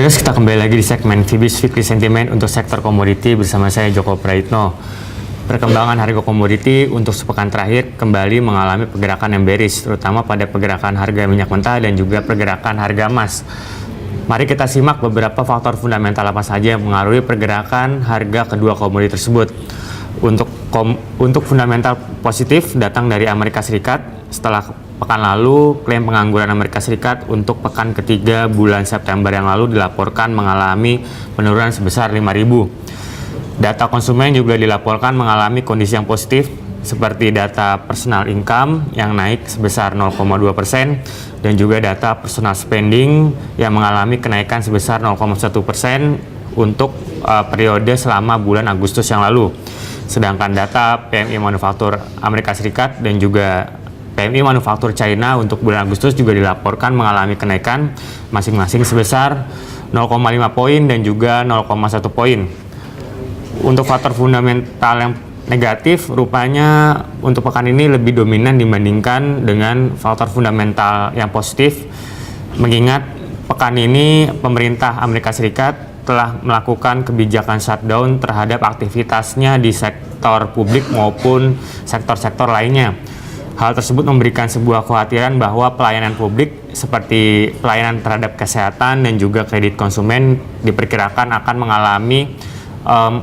Traders, kita kembali lagi di segmen Fibis Weekly Sentiment untuk sektor komoditi bersama saya Joko Praitno. Perkembangan harga komoditi untuk sepekan terakhir kembali mengalami pergerakan yang bearish, terutama pada pergerakan harga minyak mentah dan juga pergerakan harga emas. Mari kita simak beberapa faktor fundamental apa saja yang mengaruhi pergerakan harga kedua komoditi tersebut. Untuk fundamental positif datang dari Amerika Serikat. Setelah pekan lalu, klaim pengangguran Amerika Serikat untuk pekan ketiga bulan September yang lalu dilaporkan mengalami penurunan sebesar 5.000. Data konsumen juga dilaporkan mengalami kondisi yang positif, seperti data personal income yang naik sebesar 0,2% dan juga data personal spending yang mengalami kenaikan sebesar 0,1% untuk periode selama bulan Agustus yang lalu. Sedangkan data PMI manufaktur Amerika Serikat dan juga PMI manufaktur China untuk bulan Agustus juga dilaporkan mengalami kenaikan masing-masing sebesar 0,5 poin dan juga 0,1 poin. Untuk faktor fundamental yang negatif, rupanya untuk pekan ini lebih dominan dibandingkan dengan faktor fundamental yang positif, mengingat pekan ini pemerintah Amerika Serikat telah melakukan kebijakan shutdown terhadap aktivitasnya di sektor publik maupun sektor-sektor lainnya. Hal tersebut memberikan sebuah kekhawatiran bahwa pelayanan publik seperti pelayanan terhadap kesehatan dan juga kredit konsumen diperkirakan akan mengalami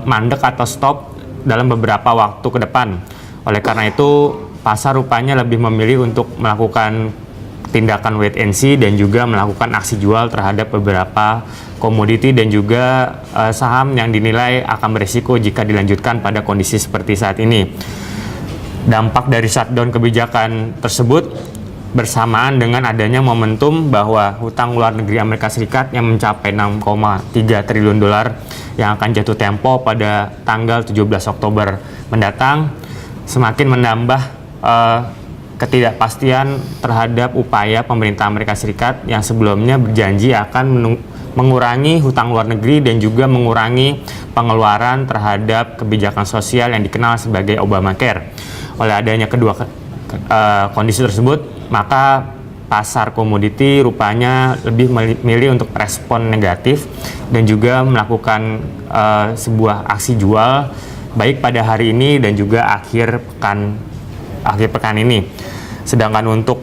mandek atau stop dalam beberapa waktu ke depan. Oleh karena itu, pasar rupanya lebih memilih untuk melakukan tindakan wait and see dan juga melakukan aksi jual terhadap beberapa komoditi dan juga saham yang dinilai akan berisiko jika dilanjutkan pada kondisi seperti saat ini. Dampak dari shutdown kebijakan tersebut bersamaan dengan adanya momentum bahwa hutang luar negeri Amerika Serikat yang mencapai 6,3 triliun dolar yang akan jatuh tempo pada tanggal 17 Oktober mendatang semakin menambah ketidakpastian terhadap upaya pemerintah Amerika Serikat yang sebelumnya berjanji akan mengurangi hutang luar negeri dan juga mengurangi pengeluaran terhadap kebijakan sosial yang dikenal sebagai Obamacare. Oleh adanya kedua kondisi tersebut, maka pasar komoditi rupanya lebih memilih untuk respon negatif dan juga melakukan sebuah aksi jual baik pada hari ini dan juga akhir pekan ini. Sedangkan untuk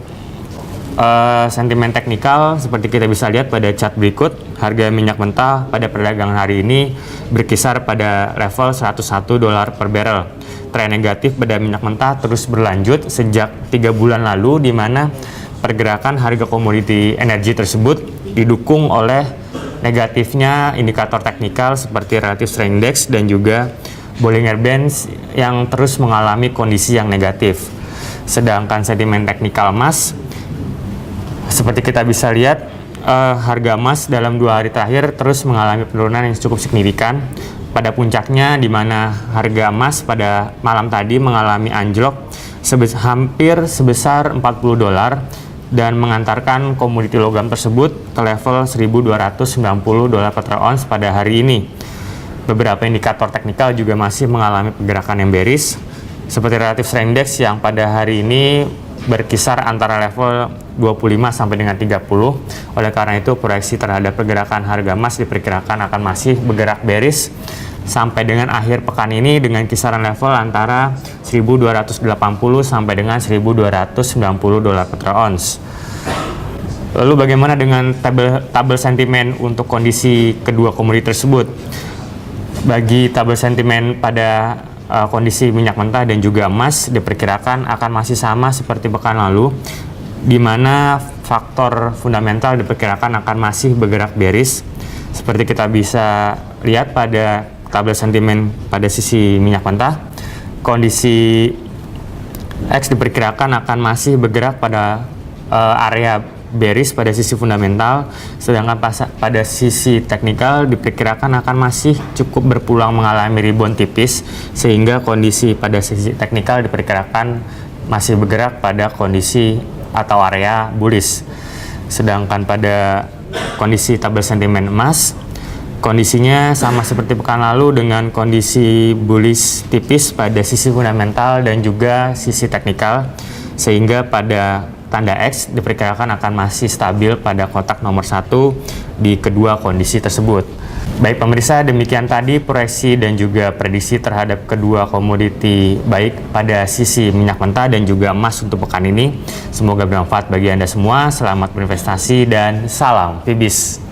sentimen teknikal, seperti kita bisa lihat pada chart berikut, harga minyak mentah pada perdagangan hari ini berkisar pada level 101 dolar per barrel. Tren negatif pada minyak mentah terus berlanjut sejak 3 bulan lalu, di mana pergerakan harga komoditi energi tersebut didukung oleh negatifnya indikator teknikal seperti relative strength index dan juga Bollinger Bands yang terus mengalami kondisi yang negatif. Sedangkan sentimen teknikal emas, seperti kita bisa lihat, harga emas dalam 2 hari terakhir terus mengalami penurunan yang cukup signifikan. Pada puncaknya, di mana harga emas pada malam tadi mengalami anjlok hampir sebesar 40 dolar dan mengantarkan komoditi logam tersebut ke level 1.290 dolar per ounce pada hari ini. Beberapa indikator teknikal juga masih mengalami pergerakan yang bearish, seperti relative strength index yang pada hari ini berkisar antara level 25 sampai dengan 30. Oleh karena itu, proyeksi terhadap pergerakan harga emas diperkirakan akan masih bergerak bearish sampai dengan akhir pekan ini dengan kisaran level antara 1.280 sampai dengan 1.290 dolar per ounce. Lalu bagaimana dengan tabel sentimen untuk kondisi kedua komoditi tersebut? Bagi tabel sentimen pada kondisi minyak mentah dan juga emas diperkirakan akan masih sama seperti pekan lalu, di mana faktor fundamental diperkirakan akan masih bergerak bearish. Seperti kita bisa lihat pada tabel sentimen pada sisi minyak mentah, kondisi X diperkirakan akan masih bergerak pada area bearish pada sisi fundamental, sedangkan pada sisi teknikal diperkirakan akan masih cukup berpeluang mengalami rebound tipis, sehingga kondisi pada sisi teknikal diperkirakan masih bergerak pada kondisi atau area bullish. Sedangkan pada kondisi tabel sentimen emas, kondisinya sama seperti pekan lalu dengan kondisi bullish tipis pada sisi fundamental dan juga sisi teknikal, sehingga pada tanda X diperkirakan akan masih stabil pada kotak nomor 1 di kedua kondisi tersebut. Baik pemirsa, demikian tadi proyeksi dan juga prediksi terhadap kedua komoditi baik pada sisi minyak mentah dan juga emas untuk pekan ini. Semoga bermanfaat bagi Anda semua. Selamat berinvestasi dan salam PIBIS.